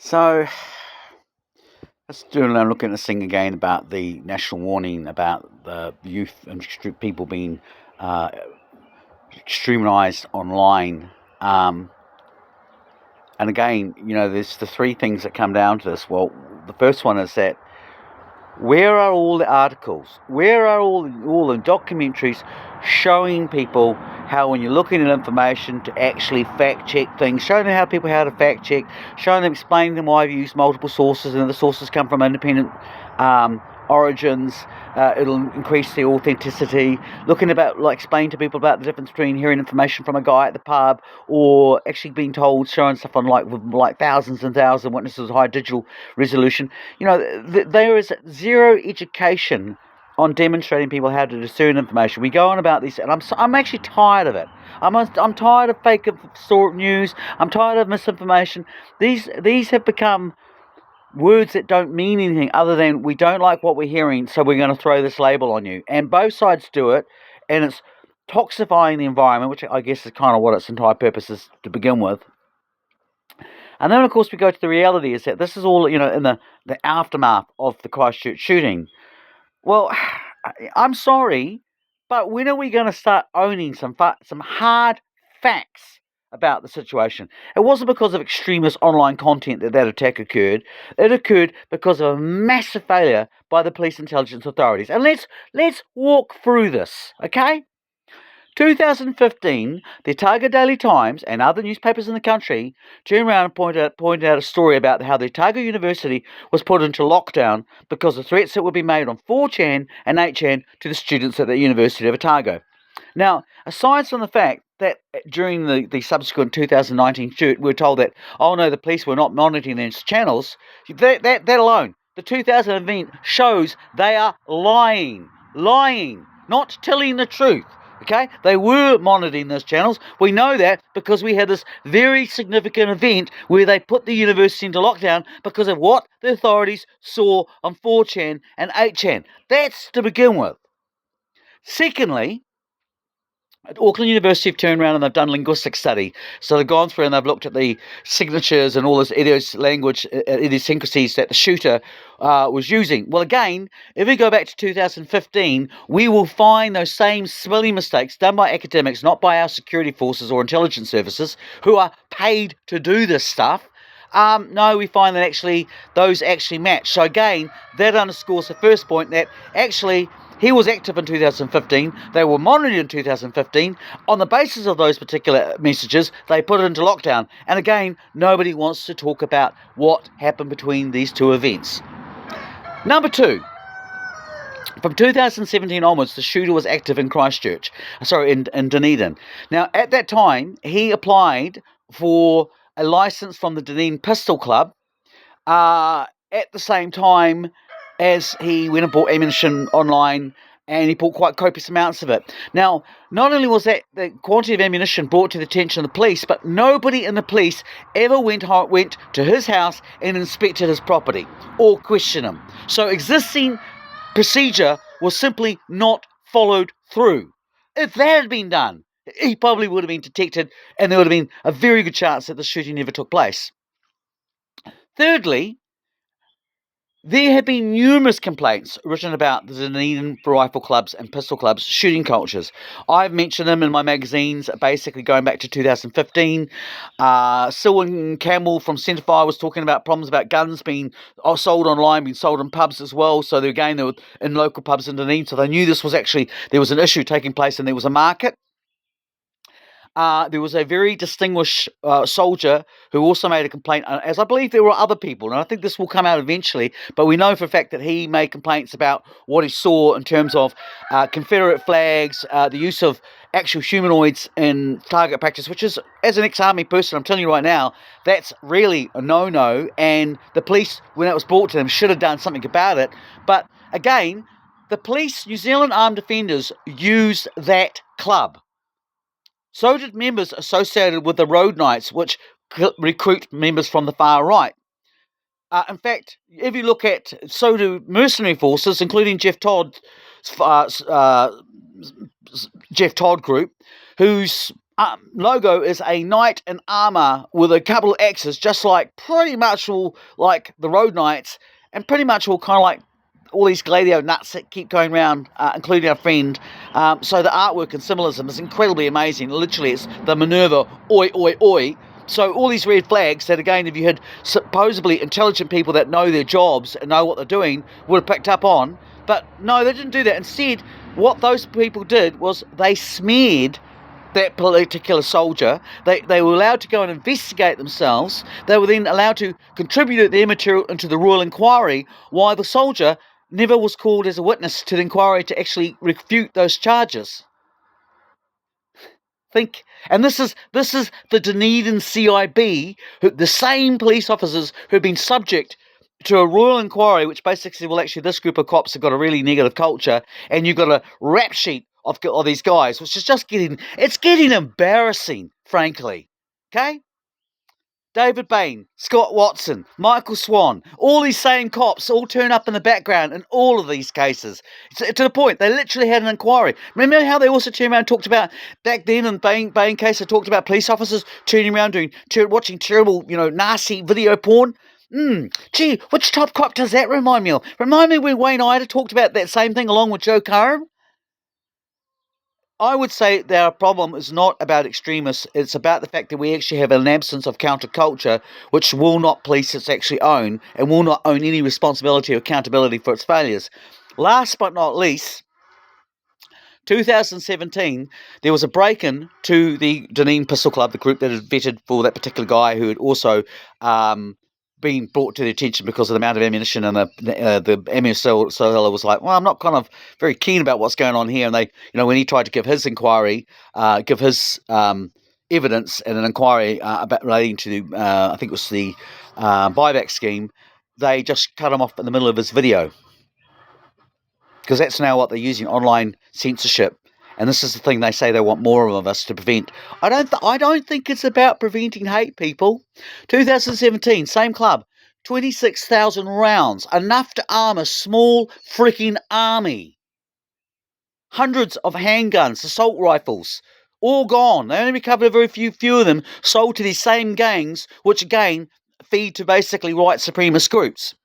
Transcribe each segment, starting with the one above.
So I'm looking at this thing again about the national warning about the youth and people being uh, extremised online. Um, and again, there's the three things that come down to this. Well, the first one is that where are all the articles? Where are all the documentaries showing people how, when you're looking at information, to actually fact check things, showing them how to fact check, showing them, explaining them why you've used multiple sources and the sources come from independent origins. It'll increase the authenticity. Looking about, explaining to people about the difference between hearing information from a guy at the pub or actually being told, showing stuff on with thousands and thousands of witnesses, high digital resolution. There is zero education on demonstrating people how to discern information. We go on about this, and I'm actually tired of it. I'm tired of fake news. I'm tired of misinformation. These have become words that don't mean anything other than we don't like what we're hearing, so we're going to throw this label on you. And both sides do it, and it's toxifying the environment, which I guess is kind of what its entire purpose is to begin with. And then, of course, we go to the reality is that this is all, in the aftermath of the Christchurch shooting. Well, I'm sorry, but when are we going to start owning some hard facts about the situation? It wasn't because of extremist online content that attack occurred. It occurred because of a massive failure by the police intelligence authorities. And let's walk through this, okay? 2015, the Otago Daily Times and other newspapers in the country turned around and pointed out a story about how the Otago University was put into lockdown because of threats that would be made on 4chan and 8chan to the students at the University of Otago. Now, aside from the fact that during the subsequent 2019 shoot, we were told that, oh no, the police were not monitoring these channels, that alone, the 2000 event shows they are lying, not telling the truth. Okay, they were monitoring those channels. We know that because we had this very significant event where they put the university into lockdown because of what the authorities saw on 4chan and 8chan. That's to begin with. Secondly, at Auckland University have turned around and they've done linguistic study. So they've gone through and they've looked at the signatures and all this idiosyncrasies that the shooter was using. Well, again, if we go back to 2015, we will find those same spelling mistakes done by academics, not by our security forces or intelligence services, who are paid to do this stuff. No, we find that those actually match. So again, that underscores the first point that actually he was active in 2015. They were monitored in 2015. On the basis of those particular messages, they put it into lockdown. And again, nobody wants to talk about what happened between these two events. Number two, from 2017 onwards, the shooter was active in Christchurch. In Dunedin. Now, at that time, he applied for a license from the Dunedin Pistol Club at the same time as he went and bought ammunition online, and he bought quite copious amounts of it. Now, not only was that the quantity of ammunition brought to the attention of the police, but nobody in the police ever went to his house and inspected his property or questioned him. So existing procedure was simply not followed through. If that had been done, he probably would have been detected, and there would have been a very good chance that the shooting never took place. Thirdly, there have been numerous complaints written about the Dunedin rifle clubs and pistol clubs shooting cultures. I've mentioned them in my magazines, basically going back to 2015. Selwyn Campbell from Centrefire was talking about problems about guns being sold online, being sold in pubs as well. So they were in local pubs in Dunedin, so they knew there was an issue taking place and there was a market. There was a very distinguished soldier who also made a complaint, as I believe there were other people, and I think this will come out eventually, but we know for a fact that he made complaints about what he saw in terms of Confederate flags, the use of actual humanoids in target practice, which is, as an ex-army person, I'm telling you right now, that's really a no-no, and the police, when it was brought to them, should have done something about it. But again, the police, New Zealand Armed Defenders, used that club. So did members associated with the Road Knights, which recruit members from the far right. In fact, if you look at, so do mercenary forces, including Jeff Todd group, whose logo is a knight in armor with a couple of axes, just like pretty much all like the road knights, and pretty much all kind of like all these Gladio nuts that keep going around, including our friend. So the artwork and symbolism is incredibly amazing. Literally, it's the Minerva, oi, oi, oi. So all these red flags that, again, if you had supposedly intelligent people that know their jobs and know what they're doing, would have picked up on. But no, they didn't do that. Instead, what those people did was they smeared that particular soldier. They were allowed to go and investigate themselves. They were then allowed to contribute their material into the royal inquiry, while the soldier never was called as a witness to the inquiry to actually refute those charges. And this is the Dunedin CIB, the same police officers who have been subject to a royal inquiry, which basically said, well, actually, this group of cops have got a really negative culture, and you've got a rap sheet of these guys, which is just getting embarrassing, frankly. Okay? David Bain, Scott Watson, Michael Swan, all these same cops all turn up in the background in all of these cases. To the point, they literally had an inquiry. Remember how they also turned around and talked about, back then in Bain case, they talked about police officers turning around watching terrible, nasty video porn? Gee, which top cop does that remind me of? Remind me when Wayne Ida talked about that same thing along with Joe Curran? I would say that our problem is not about extremists. It's about the fact that we actually have an absence of counterculture, which will not police actually own, and will not own any responsibility or accountability for its failures. Last but not least, 2017, there was a break-in to the Dunedin Pistol Club, the group that had vetted for that particular guy who had also been brought to the attention because of the amount of ammunition, and the ammunition seller was like, well, I'm not kind of very keen about what's going on here. And they, when he tried to give his inquiry, give his evidence in an inquiry about relating to, I think it was the buyback scheme, they just cut him off in the middle of his video. Because that's now what they're using, online censorship. And this is the thing they say they want more of us to prevent. I don't think it's about preventing hate, people. 2017, same club, 26,000 rounds, enough to arm a small freaking army. Hundreds of handguns, assault rifles, all gone. They only recovered a very few of them, sold to these same gangs, which again feed to basically white supremacist groups.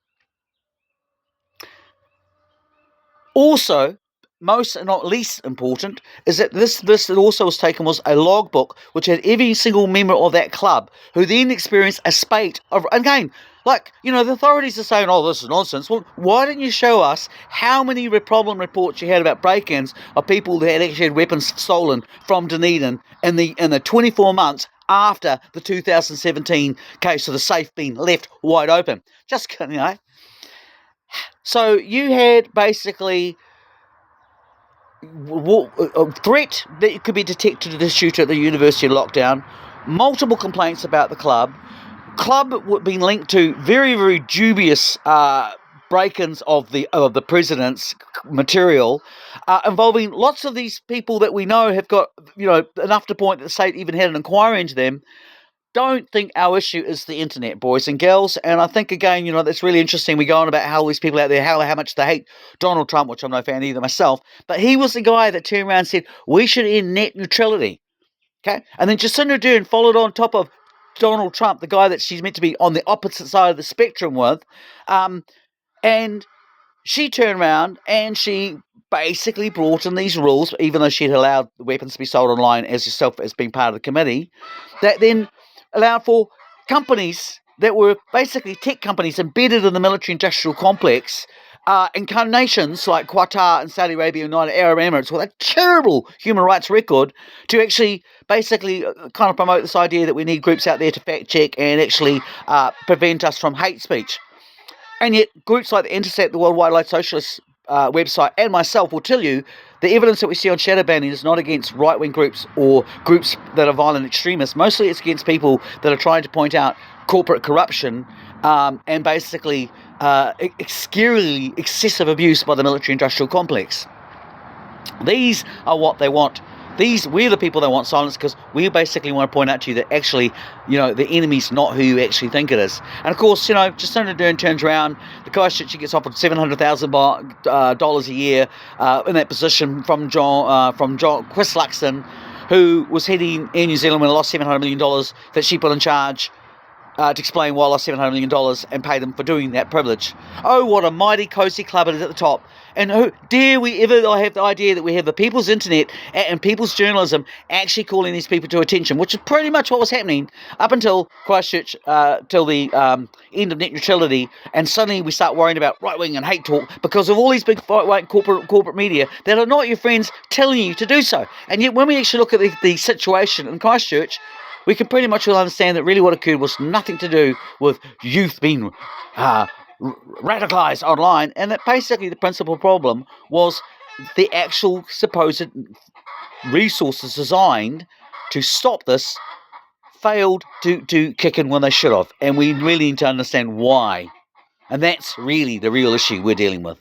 Also, most and not least important, is that this that also was taken was a logbook which had every single member of that club, who then experienced a spate of, again, like, the authorities are saying, oh, this is nonsense. Well, why didn't you show us how many problem reports you had about break-ins of people that had actually had weapons stolen from Dunedin in the 24 months after the 2017 case of the safe being left wide open? Just, So you had basically a threat that could be detected to the shooter at the university lockdown, multiple complaints about the club being linked to very, very dubious break-ins of the president's material, involving lots of these people that we know have got, enough to point that the state even had an inquiry into them. Don't think our issue is the internet, boys and girls. And I think, again, that's really interesting. We go on about how these people out there, how much they hate Donald Trump, which I'm no fan either myself. But he was the guy that turned around and said, we should end net neutrality. Okay? And then Jacinda Ardern followed on top of Donald Trump, the guy that she's meant to be on the opposite side of the spectrum with. And she turned around and she basically brought in these rules, even though she had allowed the weapons to be sold online as herself as being part of the committee, that then allowed for companies that were basically tech companies embedded in the military-industrial complex, nations like Qatar and Saudi Arabia, United Arab Emirates, with a terrible human rights record, to actually basically kind of promote this idea that we need groups out there to fact-check and actually prevent us from hate speech. And yet groups like the Intercept, the World Wildlife Socialist website, and myself will tell you the evidence that we see on shadow banning is not against right-wing groups or groups that are violent extremists. Mostly it's against people that are trying to point out corporate corruption and basically scarily excessive abuse by the military-industrial complex. These are what they want. We're the people that want silence, because we basically want to point out to you that actually, the enemy's not who you actually think it is. And of course, Jacinda Ardern turns around, the guy she gets offered $700,000 a year in that position from John Chris Luxon, who was heading Air New Zealand when I lost $700 million that she put in charge to explain why I lost $700 million and pay them for doing that privilege. Oh, what a mighty cosy club it is at the top. And who dare we ever have the idea that we have the people's internet and people's journalism actually calling these people to attention, which is pretty much what was happening up until Christchurch, till the end of net neutrality, and suddenly we start worrying about right-wing and hate talk because of all these big right-wing corporate media that are not your friends telling you to do so. And yet when we actually look at the situation in Christchurch, we can pretty much all understand that really what occurred was nothing to do with youth being radicalised online, and that basically the principal problem was the actual supposed resources designed to stop this failed to kick in when they should have, and we really need to understand why. And that's really the real issue we're dealing with.